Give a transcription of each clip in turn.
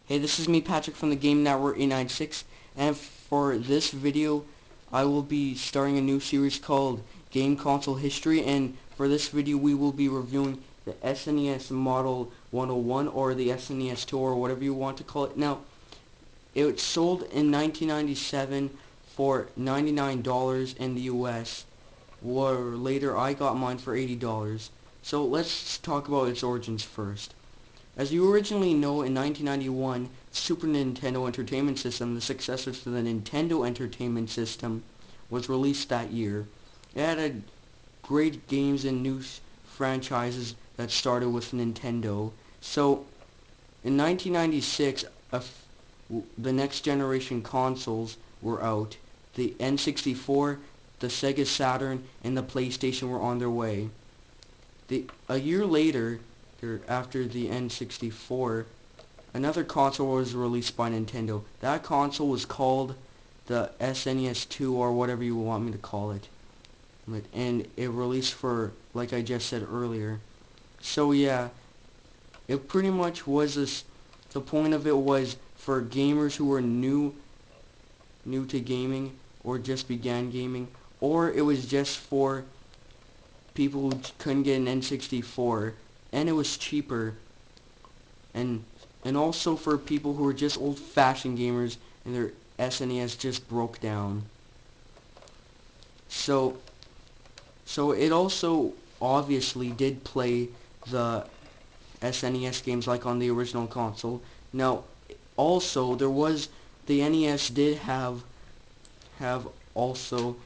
Hey, this is me, Patrick, from the Game Network 896, and for this video, I will be starting a new series called Game Console History, and for this video, we will be reviewing the SNES Model 101, or the SNES 2, or whatever you want to call it. Now, it sold in 1997 for $99 in the US, or later I got mine for $80. So let's talk about its origins first. As you originally know, in 1991, Super Nintendo Entertainment System, the successor to the Nintendo Entertainment System, was released that year. It had great games and new franchises that started with Nintendo. So, in 1996, the next generation consoles were out. The N64, the Sega Saturn, and the PlayStation were on their way. A year later, after the N64, another console was released by Nintendo. That console was called the SNES 2, or whatever you want me to call it. And it released for, like I just said earlier. So yeah, it pretty much was this, the point of it was for gamers who were new to gaming, or just began gaming, or it was just for people who couldn't get an N64, and it was cheaper, and also for people who were just old-fashioned gamers and their SNES just broke down. So it also obviously did play the SNES games like on the original console. Now, also there was, the NES did have also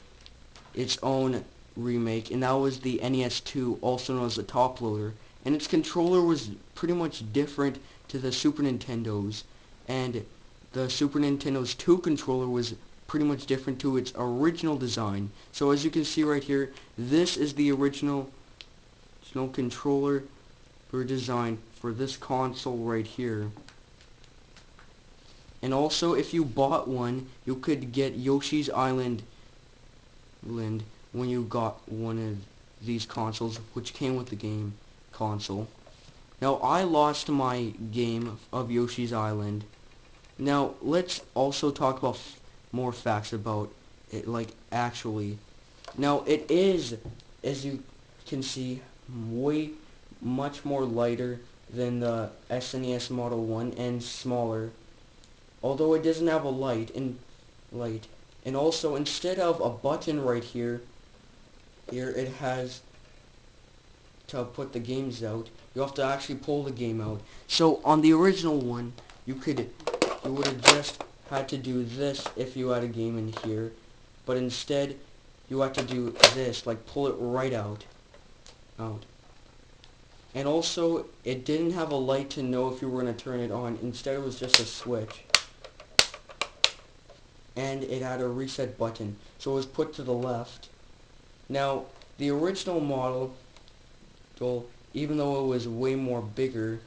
its own remake, and that was the NES 2, also known as the top loader, and its controller was pretty much different to the Super Nintendo's, and the Super Nintendo's 2 controller was pretty much different to its original design. So as you can see right here, this is the original controller or design for this console right here. And also, if you bought one, you could get Yoshi's Island when you got one of these consoles, which came with the game console. Now, I lost my game of Yoshi's Island. Now, let's also talk about more facts about it, like actually. Now, it is, as you can see, much more lighter than the SNES Model 1 and smaller. Although it doesn't have a light. And also, instead of a button right here it has to put the games out. You have to actually pull the game out. So on the original one, you would have just had to do this if you had a game in here, but instead you had to do this, like pull it right out. And also, it didn't have a light to know if you were going to turn it on. Instead, it was just a switch. And it had a reset button, so it was put to the left. Now, the original model, even though it was way more bigger,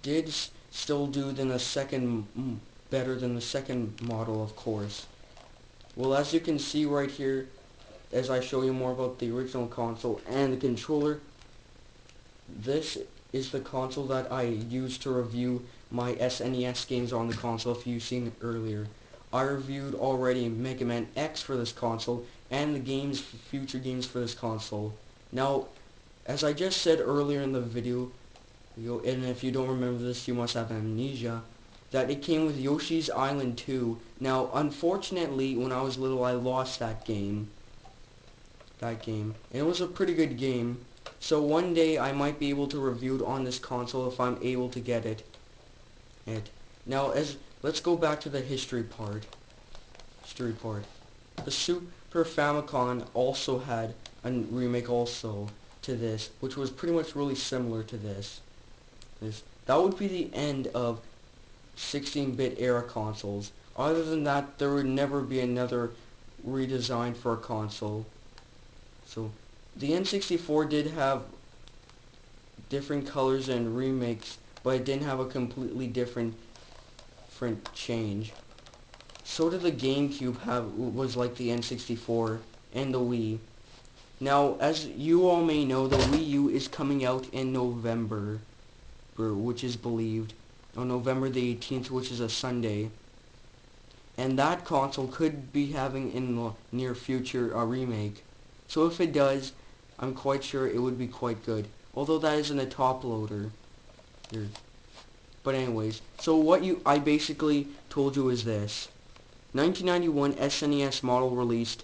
did still do than the second, better than the second model, of course. Well, as you can see right here, as I show you more about the original console and the controller, this is the console that I used to review my SNES games on the console, if you've seen it earlier. I reviewed already Mega Man X for this console, and the future games for this console. Now, as I just said earlier in the video, and if you don't remember this, you must have amnesia, that it came with Yoshi's Island 2. Now, unfortunately, when I was little, I lost that game. And it was a pretty good game. So one day I might be able to review it on this console if I'm able to get it. Now, let's go back to the history part. The Super Famicom also had a remake also to this, which was pretty much really similar to this. That would be the end of 16-bit era consoles. Other than that, there would never be another redesign for a console. So, the N64 did have different colors and remakes, but it didn't have a completely different change. So did the GameCube was like the N64 and the Wii. Now, as you all may know, the Wii U is coming out in November. which is believed, on November the 18th, which is a Sunday. And that console could be having in the near future a remake. So if it does, I'm quite sure it would be quite good. Although that isn't a top loader here. But anyways, so what I basically told you is this. 1991 SNES model released.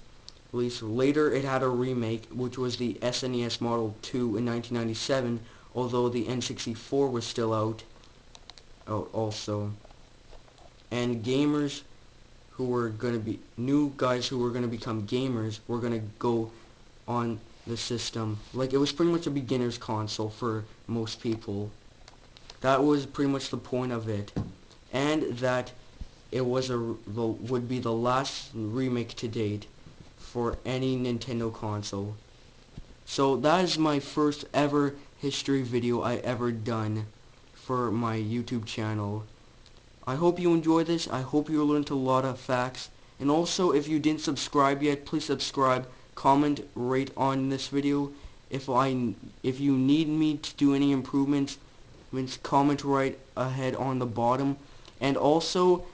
Later it had a remake, which was the SNES Model 2 in 1997, although the N64 was still out also. And gamers who were going to be, new guys who were going to become gamers were going to go on the system. Like, it was pretty much a beginner's console for most people. That was pretty much the point of it. And that it was would be the last remake to date for any Nintendo console. So that is my first ever history video I ever done for my YouTube channel. I hope you enjoy this. I hope you learned a lot of facts. And also, if you didn't subscribe yet, please subscribe, comment, rate on this video. If you need me to do any improvements, comment right ahead on the bottom. And also,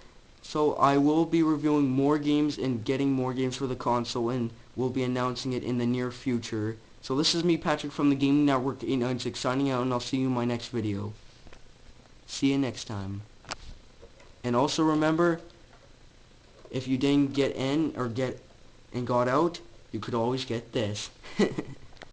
so I will be reviewing more games and getting more games for the console, and we'll be announcing it in the near future. So this is me, Patrick, from the Gaming Network 896, signing out, and I'll see you in my next video. See you next time. And also remember, if you didn't get in or got out, you could always get this.